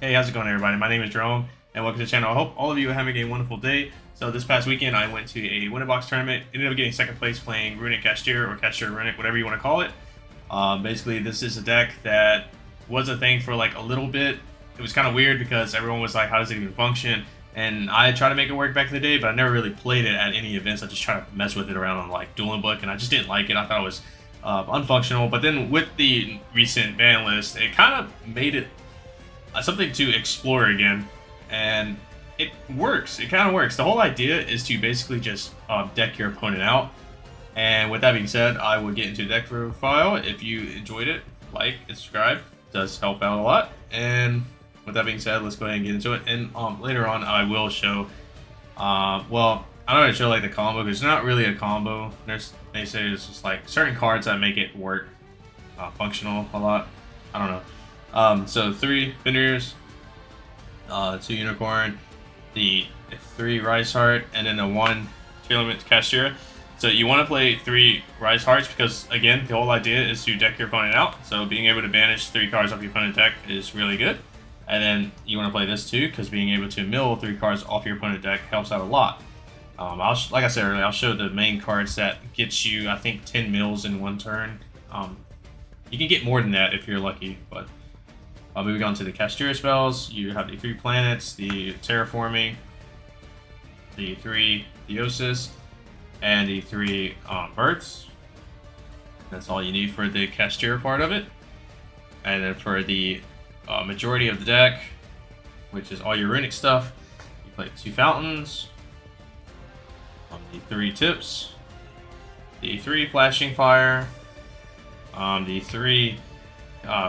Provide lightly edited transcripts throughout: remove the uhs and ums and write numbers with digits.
Hey, how's it going, everybody? My name is Jerome, and welcome to the channel. I hope all of you are having a wonderful day. So this past weekend, I went to a winner box tournament. Ended up getting second place playing Runick Kashtira or Kashtira Runick, whatever you want to call it. Basically, this is a deck that was a thing for like a little bit. It was kind of weird because everyone was like, "How does it even function?" And I tried to make it work back in the day, but I never really played it at any events. I just tried to mess with it around on like Duel Book, and I just didn't like it. I thought it was unfunctional. But then with the recent ban list, it kind of made it something to explore again, and it works. It kind of works. The whole idea is to basically just deck your opponent out. And with that being said, I would get into the deck profile. If you enjoyed it, like and subscribe. It does help out a lot. And with that being said, let's go ahead and get into it. And later on, I will show. Well, I'm not gonna show like the combo because it's not really a combo. They say it's just like certain cards that make it work functional a lot. I don't know. So 3 Fenrirs, 2 Unicorn, the 3 Rise Heart, and then the 1 Runick Kashtira. So you want to play 3 Rise Hearts because, again, the whole idea is to deck your opponent out. So being able to banish 3 cards off your opponent's deck is really good. And then you want to play this too because being able to mill 3 cards off your opponent's deck helps out a lot. Like I said earlier, I'll show the main cards that gets you, I think, 10 mills in 1 turn. You can get more than that if you're lucky, but moving on to the Kashtira spells, you have the 3 planets, the terraforming, the 3 theosis, and the 3 births. That's all you need for the Kashtira part of it. And then for the majority of the deck, which is all your Runick stuff, you play 2 fountains, the 3 tips, the 3 flashing fire, the 3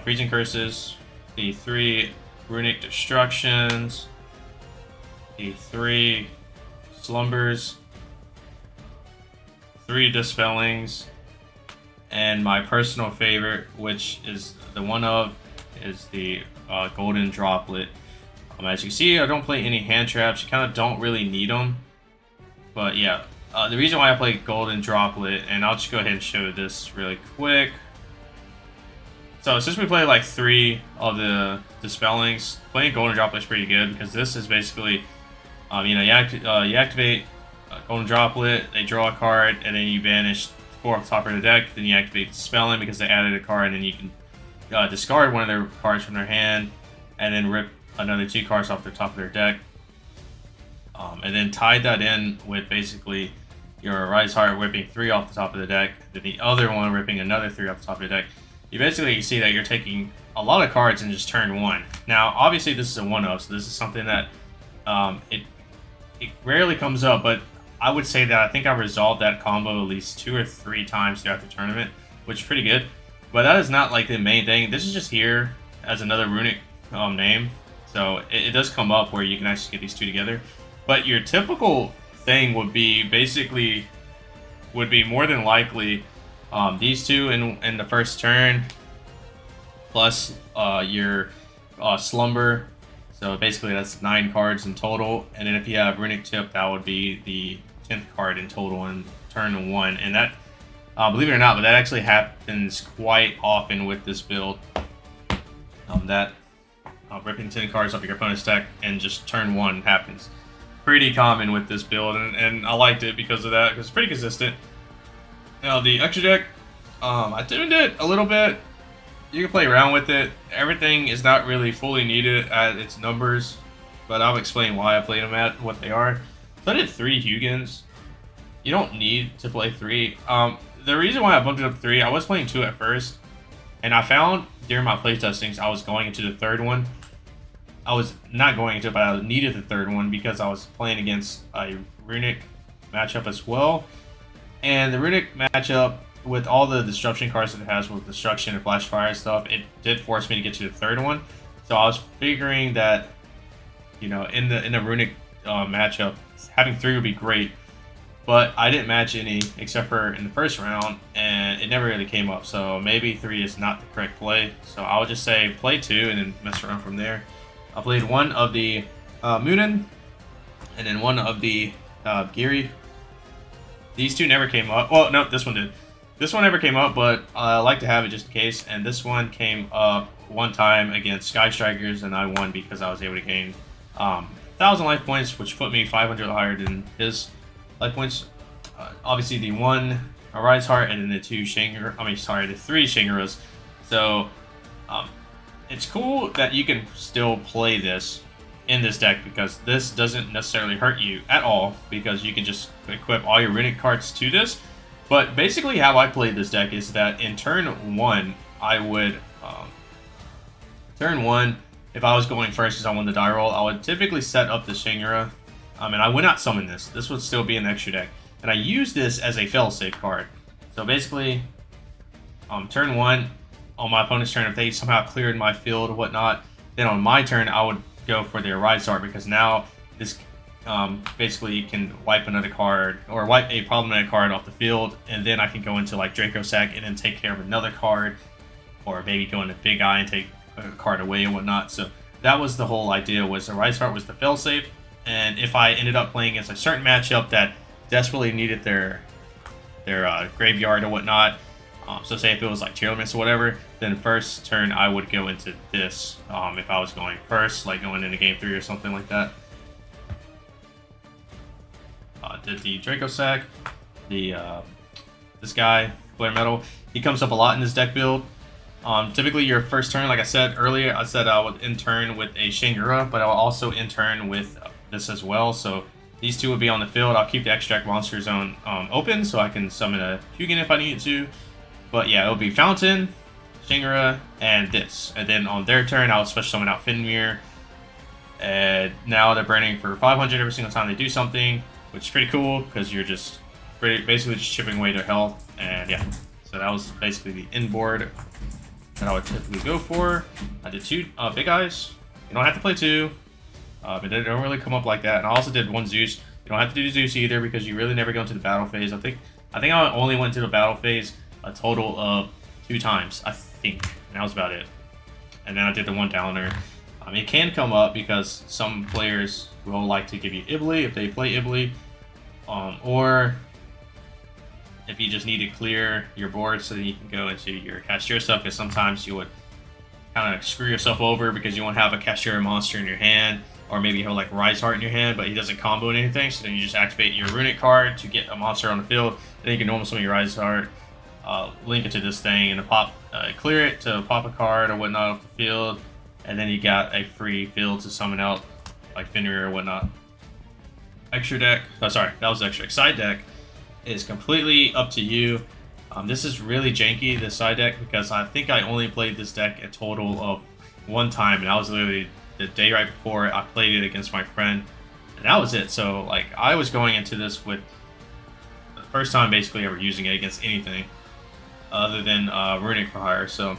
freezing curses, the 3 Runick Destructions, the 3 Slumbers, 3 Dispellings, and my personal favorite, which is the one of, is the Golden Droplet. As you can see, I don't play any hand traps. You kind of don't really need them. But yeah, the reason why I play Golden Droplet, and I'll just go ahead and show this really quick. So since we play like 3 of the Dispellings, playing Golden Droplet is pretty good because this is basically, you activate Golden Droplet, they draw a card, and then you banish 4 off the top of the deck. Then you activate Dispelling because they added a card, and then you can discard one of their cards from their hand, and then rip another 2 cards off the top of their deck. And then tie that in with basically your Rise Heart ripping 3 off the top of the deck, then the other one ripping another 3 off the top of the deck. You basically see that you're taking a lot of cards in just turn 1. Now, obviously, this is a 1-of, so this is something that it rarely comes up, but I would say that I think I resolved that combo at least 2 or 3 times throughout the tournament, which is pretty good. But that is not like the main thing. This is just here as another Runick name, so it does come up where you can actually get these 2 together. But your typical thing would be basically more than likely these 2 in the first turn, plus your Slumber. So basically that's 9 cards in total. And then if you have Runick Tip, that would be the 10th card in total in turn 1. And that, believe it or not, but that actually happens quite often with this build. Ripping 10 cards off your opponent's deck and just turn 1 happens. Pretty common with this build, and I liked it because of that, because it's pretty consistent. Now the extra deck, I tuned it a little bit. You can play around with it. Everything is not really fully needed at its numbers, but I'll explain why I played them at what they are. So I did 3 Hugins. You don't need to play 3. The reason why I bumped it up to 3, I was playing 2 at first, and I found during my playtestings I was going into the 3rd one. I was not going into it, but I needed the 3rd one because I was playing against a Runick matchup as well. And the Runick matchup, with all the disruption cards that it has with destruction and flash fire stuff, it did force me to get to the 3rd one. So I was figuring that, you know, in the Runick matchup, having 3 would be great. But I didn't match any except for in the first round, and it never really came up. So maybe 3 is not the correct play. So I would just say play 2 and then mess around from there. I played 1 of the Moonin, and then 1 of the Giri. These 2 never came up. Well, no, this one did. This one never came up, but I like to have it just in case. And this one came up one time against Sky Strikers, and I won because I was able to gain 1,000 life points, which put me 500 higher than his life points. Obviously, the one Arise Heart and then the two Shangri, the three Shangiras. So it's cool that you can still play this in this deck because this doesn't necessarily hurt you at all because you can just equip all your Runick cards to this. But basically how I played this deck is that in turn 1, I would, turn 1, if I was going first because I won the die roll, I would typically set up the Shangira, and I would not summon this. This would still be an extra deck. And I use this as a failsafe card. So basically, turn 1, on my opponent's turn, if they somehow cleared my field or whatnot, then on my turn, I would go for the Arise Heart because now this basically can wipe another card or wipe a problematic card off the field, and then I can go into like Draco Sack and then take care of another card, or maybe go into Big Eye and take a card away and whatnot. So that was the whole idea, was the Arise Heart was the failsafe, and if I ended up playing against a certain matchup that desperately needed their graveyard or whatnot, so say if it was like Tearlaments or whatever, then first turn I would go into this if I was going first, like going into game 3 or something like that. Did the Draco Sack, this guy, Flare Metal, he comes up a lot in this deck build. Typically your first turn, like I said earlier, I said I would end turn with a Shangira, but I'll also end turn with this as well. So these two would be on the field. I'll keep the Extract Monster Zone open so I can summon a Hugin if I need to. But yeah, it'll be Fountain, Shangira, and this. And then on their turn, I'll special summon out Finmir. And now they're burning for 500 every single time they do something, which is pretty cool because you're just basically just chipping away their health. And yeah, so that was basically the end board that I would typically go for. I did 2 Big Eyes. You don't have to play 2, but they don't really come up like that. And I also did 1 Zeus. You don't have to do Zeus either because you really never go into the battle phase. I think I only went to the battle phase a total of 2 times, I think, and that was about it. And then I did the 1 Downer. It can come up because some players will like to give you Ibly if they play Ibly, or if you just need to clear your board so that you can go into your Kashtira stuff, because sometimes you would kind of screw yourself over because you won't have a Kashtira monster in your hand, or maybe you have like Rise Heart in your hand, but he doesn't combo anything, so then you just activate your Runick card to get a monster on the field, then you can normal summon your Rise Heart, link it to this thing, and clear it to pop a card or whatnot off the field, and then you got a free field to summon out like Fenrir or whatnot. Extra deck, sorry, that was extra. Side deck is completely up to you. This is really janky, this side deck, because I think I only played this deck a total of 1 time, and that was literally the day right before I played it against my friend, and that was it. So like I was going into this with the first time basically ever using it against anything other than Runick for hire. So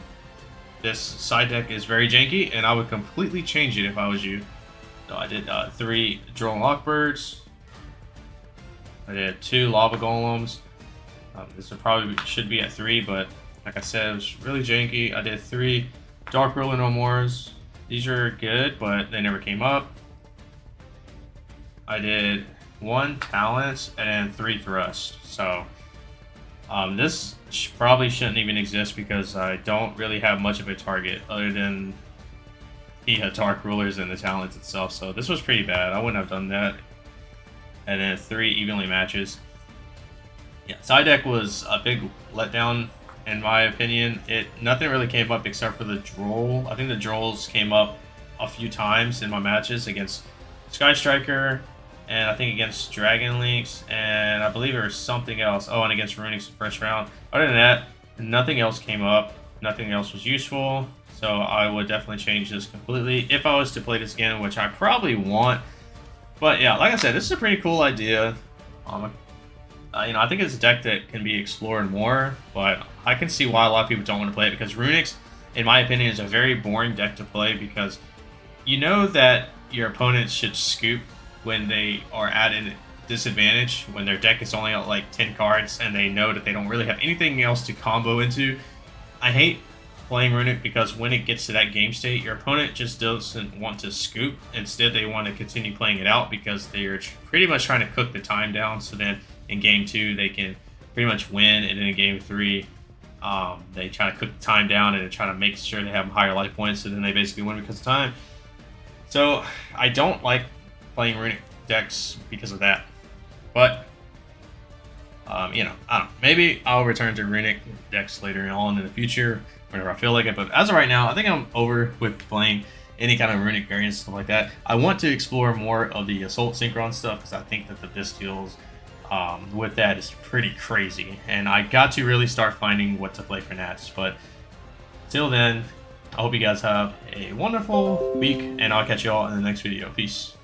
this side deck is very janky, and I would completely change it if I was you. So I did 3 Droll and Lockbirds. I did 2 Lava Golems. This would probably should be at 3, but like I said, it was really janky. I did 3 Dark Ruler No Mores. These are good, but they never came up. I did 1 Talents and 3 Thrust. So this probably shouldn't even exist because I don't really have much of a target other than the Dark Rulers and the Talents itself. So this was pretty bad. I wouldn't have done that. And then 3 Evenly Matches. Yeah, side deck was a big letdown in my opinion. Nothing really came up except for the Droll. I think the Drolls came up a few times in my matches against Sky Striker, and I think against Dragon Links, and I believe there was something else. Oh, and against Runick's first round. Other than that, nothing else came up. Nothing else was useful. So I would definitely change this completely if I was to play this again, which I probably won't. But yeah, like I said, this is a pretty cool idea. I think it's a deck that can be explored more, but I can see why a lot of people don't want to play it because Runick's, in my opinion, is a very boring deck to play because you know that your opponents should scoop when they are at a disadvantage, when their deck is only like 10 cards and they know that they don't really have anything else to combo into. I hate playing Runick because when it gets to that game state, your opponent just doesn't want to scoop. Instead, they want to continue playing it out because they're pretty much trying to cook the time down, so then in game 2 they can pretty much win, and then in game 3 They try to cook the time down and try to make sure they have higher life points, so then they basically win because of time. So I don't like playing Runick decks because of that. But you know, I don't know. Maybe I'll return to Runick decks later on in the future, whenever I feel like it. But as of right now, I think I'm over with playing any kind of Runick variants, stuff like that. I want to explore more of the Assault Synchron stuff because I think that the disc deals with that is pretty crazy. And I got to really start finding what to play for Nats. But till then, I hope you guys have a wonderful week, and I'll catch you all in the next video. Peace.